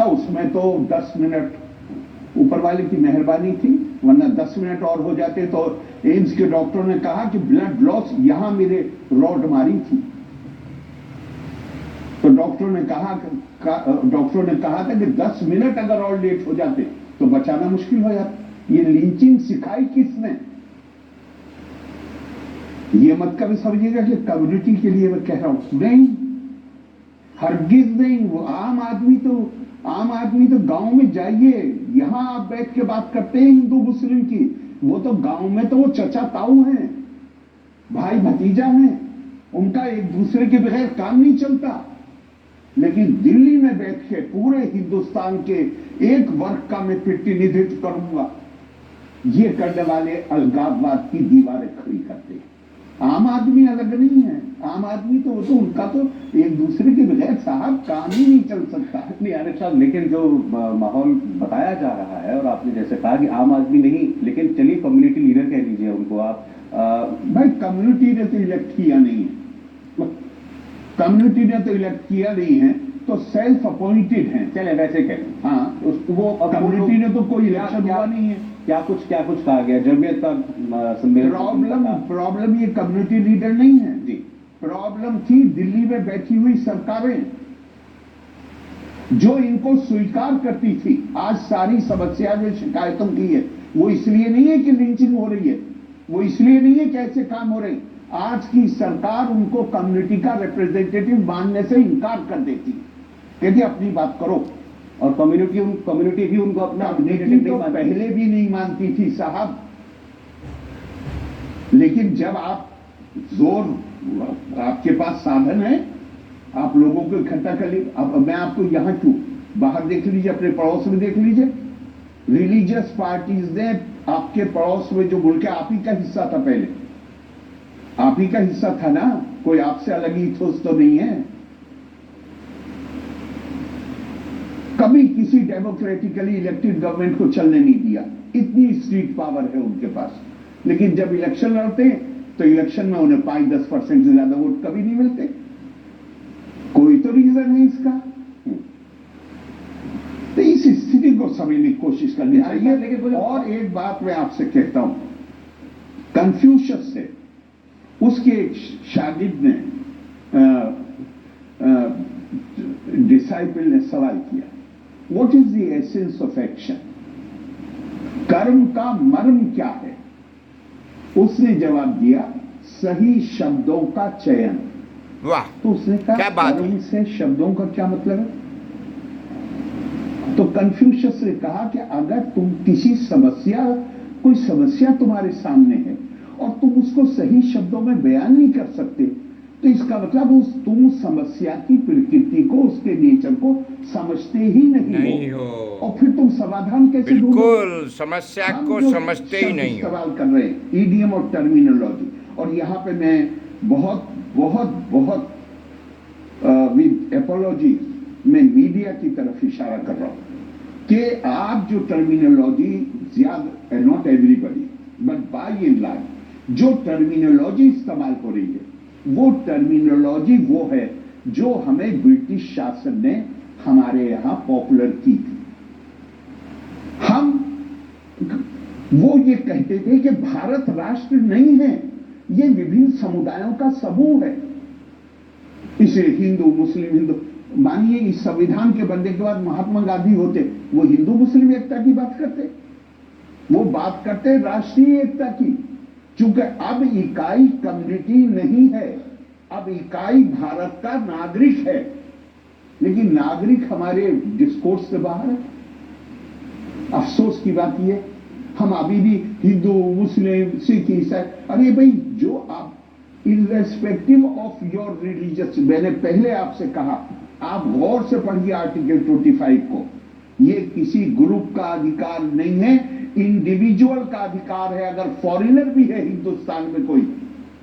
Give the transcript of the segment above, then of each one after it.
उसमें तो 10 मिनट ऊपर वाले की मेहरबानी थी, वरना 10 मिनट और हो जाते तो एम्स के डॉक्टरों ने कहा कि ब्लड लॉस, यहां मेरे रॉड मारी थी, तो डॉक्टरों ने कहा था कि 10 मिनट अगर और लेट हो जाते तो बचाना मुश्किल हो जाता। ये लिंचिंग सिखाई किसने? ये मत कभी समझिएगा कि कम्युनिटी के लिए मैं कह रहा हूं, नहीं, हरगिज नहीं। वो आम आदमी तो गांव में जाइए, यहां आप बैठ के बात करते हैं हिंदू मुस्लिम की, वो तो गांव में तो वो चचा ताऊ हैं, भाई भतीजा हैं, उनका एक दूसरे के बगैर काम नहीं चलता। लेकिन दिल्ली में बैठ के पूरे हिंदुस्तान के एक वर्ग का मैं प्रतिनिधित्व करूंगा, ये करने वाले अलगाववाद की दीवारें खड़ी करते हैं। आम आदमी अलग नहीं है, आम आदमी तो वो तो उनका तो एक दूसरे के बगैर साहब काम ही नहीं चल सकता। नहीं आरिफ साहब, लेकिन जो माहौल बताया जा रहा है, और आपने जैसे कहा कि आम आदमी नहीं, लेकिन चलिए कम्युनिटी लीडर कह लीजिए उनको आप। भाई कम्युनिटी ने तो इलेक्ट किया नहीं है, कम्युनिटी ने तो इलेक्ट किया नहीं है, तो सेल्फ अपॉइंटेड हैं। चले वैसे कहें, हाँ, वो कम्युनिटी ने तो कोई इलेक्शन हुआ नहीं है। क्या कुछ कहा गया जमीयत का प्रॉब्लम ये कम्युनिटी लीडर नहीं है जी, प्रॉब्लम थी दिल्ली में बैठी हुई सरकारें जो इनको स्वीकार करती थी। आज सारी समस्या जो शिकायतों की है वो इसलिए नहीं है कि लिंचिंग हो रही है, वो इसलिए नहीं है कि ऐसे काम हो रहे। आज की सरकार उनको कम्युनिटी का रिप्रेजेंटेटिव मानने से इनकार कर देती, कहती अपनी बात करो। और कम्युनिटी भी उनको अपना तो पहले भी नहीं मानती थी साहब, लेकिन जब आप आपके पास साधन है, आप लोगों को इकट्ठा कर लीजिए। अब मैं आपको यहां क्यों, बाहर देख लीजिए, अपने पड़ोस में देख लीजिए, रिलीजियस पार्टीज ने आपके पड़ोस में जो मुल्क है आप ही का हिस्सा था, पहले आप ही का हिस्सा था ना, कोई आपसे अलग इथोस तो नहीं है। कभी किसी डेमोक्रेटिकली इलेक्टेड गवर्नमेंट को चलने नहीं दिया, इतनी स्ट्रीट पावर है उनके पास। लेकिन जब इलेक्शन लड़ते हैं तो इलेक्शन में उन्हें 5-10% से ज्यादा वोट कभी नहीं मिलते। कोई तो रीजन है इसका। तो इस स्थिति को समझने की कोशिश करनी चाहिए। लेकिन और एक बात मैं आपसे कहता हूं, कन्फ्यूशियस से उसके एक शागिर्द ने डिसाइपल ने सवाल किया, what is the essence of action, कर्म का मर्म क्या है? उसने जवाब दिया, सही शब्दों का चयन। वाह, तो उसने कहा कर्म से शब्दों का क्या मतलब है? तो कन्फ्यूशियस ने कहा कि अगर तुम कोई समस्या तुम्हारे सामने है और तुम उसको सही शब्दों में बयान नहीं कर सकते, तो इसका मतलब तुम समस्या की प्रकृति को, उसके नेचर को समझते ही नहीं हो। और फिर तुम समाधान कैसे ढूंढोगे? बिल्कुल, समस्या को समझते ही नहीं हो। सवाल कर रहे हैं ईडीएम और टर्मिनोलॉजी, और यहां पे मैं बहुत बहुत बहुत विद एपोलॉजी में मीडिया की तरफ इशारा कर रहा हूं कि आप जो टर्मिनोलॉजी, ज्यादा not everybody but by and large जो टर्मिनोलॉजी इस्तेमाल हो रही है, वो टर्मिनोलॉजी वो है जो हमें ब्रिटिश शासन ने हमारे यहां पॉपुलर की थी। हम वो ये कहते थे कि भारत राष्ट्र नहीं है, ये विभिन्न समुदायों का समूह है। इसे हिंदू मुस्लिम, हिंदू मानिए इस संविधान के बनने के बाद महात्मा गांधी होते, वो हिंदू मुस्लिम एकता की बात करते, वो बात करते राष्ट्रीय एकता की। चूंकि अब इकाई कम्युनिटी नहीं है, अब इकाई भारत का नागरिक है, लेकिन नागरिक हमारे डिस्कोर्स से बाहर है। अफसोस की बात यह, हम अभी भी हिंदू मुस्लिम सिख ईसाई, अरे भाई जो आप इर्रेस्पेक्टिव ऑफ योर रिलीजियस, मैंने पहले आपसे कहा आप गौर से पढ़िए आर्टिकल 25 को, ये किसी ग्रुप का अधिकार नहीं है, इंडिविजुअल का अधिकार है। अगर फॉरेनर भी है हिंदुस्तान में कोई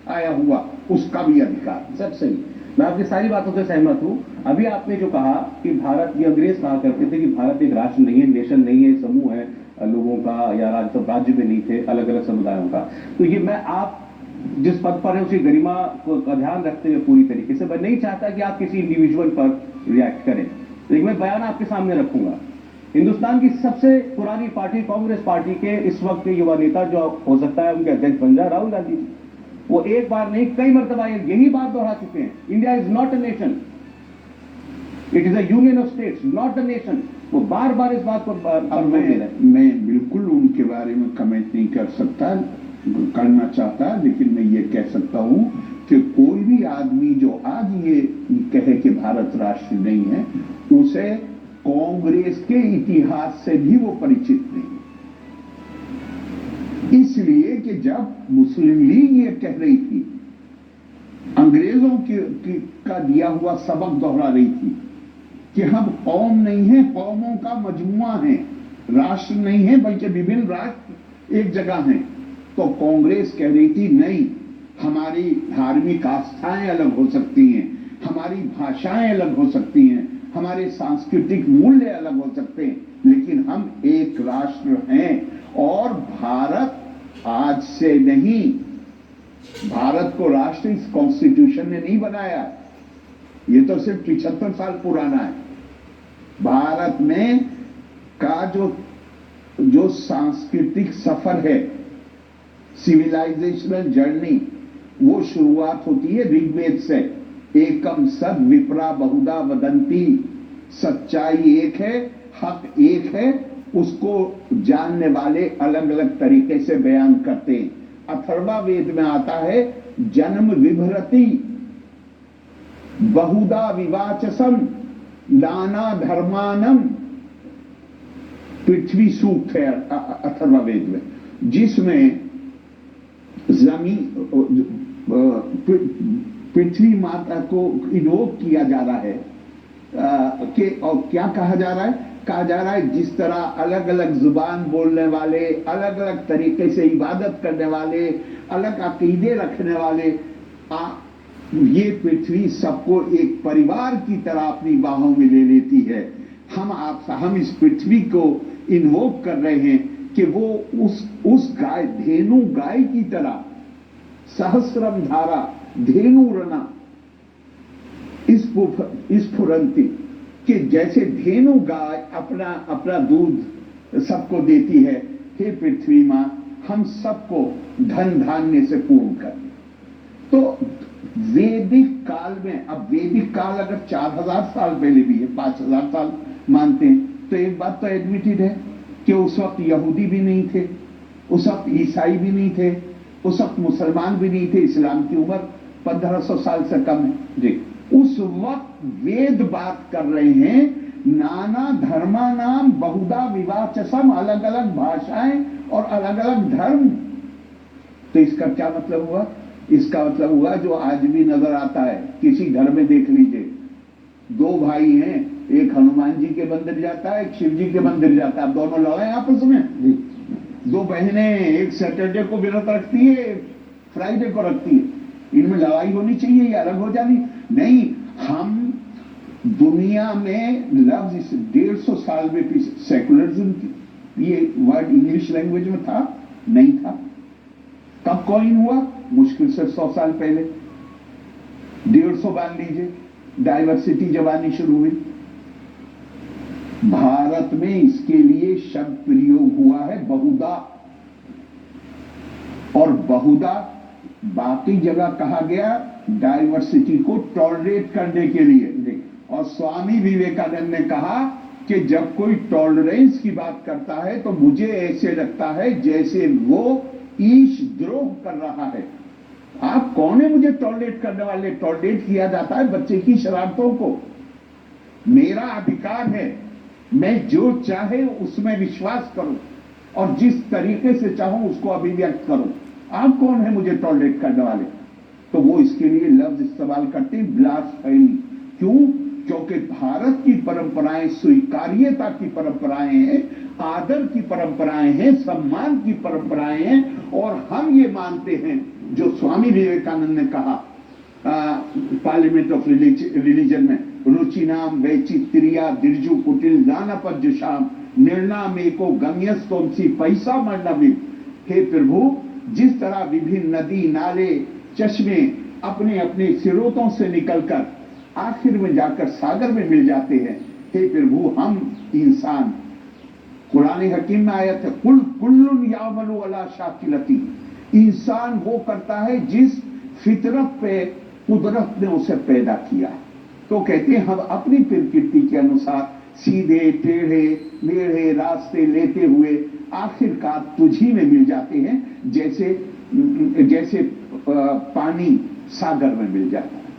आया हुआ, उसका भी अधिकार। सब सही, मैं आपकी सारी बातों से सहमत हूं। अभी आपने जो कहा कि भारत, ये अंग्रेज कहा करते थे कि भारत एक राष्ट्र नहीं है, नेशन नहीं है, समूह है लोगों का, या राज्य में नहीं थे, अलग अलग समुदायों का। तो ये मैं, आप जिस पद पर है उसकी गरिमा का ध्यान रखते हुए पूरी तरीके से, मैं नहीं चाहता कि आप किसी इंडिविजुअल पर रिएक्ट करें, लेकिन मैं बयान आपके सामने रखूंगा। हिंदुस्तान की सबसे पुरानी पार्टी कांग्रेस पार्टी के इस वक्त के युवा नेता जो हो सकता है उनके अध्यक्ष बन जाए, राहुल गांधी जी, वो एक बार नहीं कई मरतबा यही बात दोहरा चुके हैं, India is not a nation, it is a union of states, not a nation. वो बार बार इस बात पर मैं बिल्कुल उनके बारे में कमेंट नहीं करना चाहता, लेकिन मैं ये कह सकता हूं कि कोई भी आदमी जो आज ये कहे कि भारत राष्ट्र नहीं है, उसे कांग्रेस के इतिहास से भी वो परिचित नहीं। इसलिए कि जब मुस्लिम लीग ये कह रही थी, अंग्रेजों का दिया हुआ सबक दोहरा रही थी कि हम कौम नहीं है, कौमों का मजमुआ है, राष्ट्र नहीं है बल्कि विभिन्न राष्ट्र एक जगह हैं, तो कांग्रेस कह रही थी नहीं, हमारी धार्मिक आस्थाएं अलग हो सकती हैं, हमारी भाषाएं अलग हो सकती हैं, हमारे सांस्कृतिक मूल्य अलग हो सकते हैं, लेकिन हम एक राष्ट्र हैं। और भारत आज से नहीं, भारत को राष्ट्र इस कॉन्स्टिट्यूशन ने नहीं बनाया, ये तो सिर्फ 75 साल पुराना है। भारत में का जो सांस्कृतिक सफर है, सिविलाइजेशनल जर्नी, वो शुरुआत होती है ऋग्वेद से। एकम सद विप्रा बहुधा वदंती, सच्चाई एक है, हक एक है, उसको जानने वाले अलग अलग तरीके से बयान करते हैं। अथर्वा वेद में आता है जन्म विभ्रति बहुधा विवाचसम नाना धर्मानम, पृथ्वी सूक्त है अथर्वा वेद में, जिसमें पृथ्वी माता को इन्वोक किया जा रहा है कि, और क्या कहा जा रहा है? कहा जा रहा है जिस तरह अलग अलग जुबान बोलने वाले, अलग अलग तरीके से इबादत करने वाले, अलग अकीदे रखने वाले, ये पृथ्वी सबको एक परिवार की तरह अपनी बाहों में ले लेती है। हम इस पृथ्वी को इन्वोक कर रहे हैं कि वो उस गाय, धेनु गाय की तरह, सहस्रम धारा धेनु रना स्फुरंती, कि जैसे धेनु गाय अपना दूध सबको देती है, हे पृथ्वी मां हम सबको धन धान्य से पूर्ण कर। तो वैदिक काल में, अब वैदिक काल अगर 4000 साल पहले भी है, 5000 साल मानते हैं, तो एक बात तो एडमिटेड है कि उस वक्त यहूदी भी नहीं थे, उस वक्त ईसाई भी नहीं थे, उस वक्त मुसलमान भी नहीं थे, इस्लाम की उम्र 1500 साल से कम है जी। उस वक्त वेद बात कर रहे हैं नाना धर्मा नाम बहुधा विवाचसम, अलग अलग भाषाएं और अलग अलग धर्म। तो इसका क्या मतलब हुआ? इसका मतलब हुआ जो आज भी नजर आता है, किसी घर में देख लीजिए, दो भाई हैं, एक हनुमान जी के मंदिर जाता है, एक शिव जी के मंदिर जाता है, दोनों लड़े आपस में। दो बहनें, एक सैटरडे को व्रत रखती है, एक फ्राइडे को रखती है, इनमें लड़ाई होनी चाहिए या अलग हो जानी? नहीं, हम दुनिया में लफ्ज 150 साल में पीछे, सेकुलरिज्म, ये वर्ड इंग्लिश लैंग्वेज में था? नहीं था। कब कॉइन हुआ? मुश्किल से 100 साल पहले, 150 मान लीजिए, डाइवर्सिटी जब आनी शुरू हुई। भारत में इसके लिए शब्द प्रयोग हुआ है बहुधा, और बहुधा बाकी जगह कहा गया डाइवर्सिटी को टॉलरेट करने के लिए। और स्वामी विवेकानंद ने कहा कि जब कोई टॉलरेंस की बात करता है तो मुझे ऐसे लगता है जैसे वो ईश द्रोह कर रहा है। आप कौन है मुझे टॉलरेट करने वाले? टॉलरेट किया जाता है बच्चे की शरारतों को। मेरा अधिकार है, मैं जो चाहे उसमें विश्वास करूं और जिस तरीके से चाहूं उसको अभिव्यक्त करूं। आप कौन है मुझे टॉलरेट करने वाले? तो वो इसके लिए लफ्ज इस्तेमाल करते हैं ब्लास्फेमी। क्यों? क्योंकि भारत की परंपराएं स्वीकार्यता की परंपराएं हैं, आदर की परंपराएं हैं, सम्मान की परंपराएं हैं, और हम ये मानते हैं जो स्वामी विवेकानंद ने कहा पार्लियामेंट ऑफ रिलीजन में, रुचिनाम वैचित्रिया दिर्जु कुटिल दानपज्जुषाम निर्णाम एको गम्यस्तोमसी पैसा मर्णवी। हे प्रभु, जिस तरह विभिन्न नदी, नाले, चश्मे अपने अपने स्रोतों से निकलकर आखिर में जाकर सागर में मिल जाते हैं, हे प्रभु हम इंसान, कुरान हकीम में आयत है कुल कुल्लुन यामलु अला शाकिलती, इंसान वो करता है जिस फितरत पे कुदरत ने उसे पैदा किया। तो कहते हैं हम अपनी प्रकृति के अनुसार सीधे टेढ़े मेढ़े रास्ते लेते हुए आखिरकार तुझी में मिल जाते हैं, जैसे जैसे पानी सागर में मिल जाता है।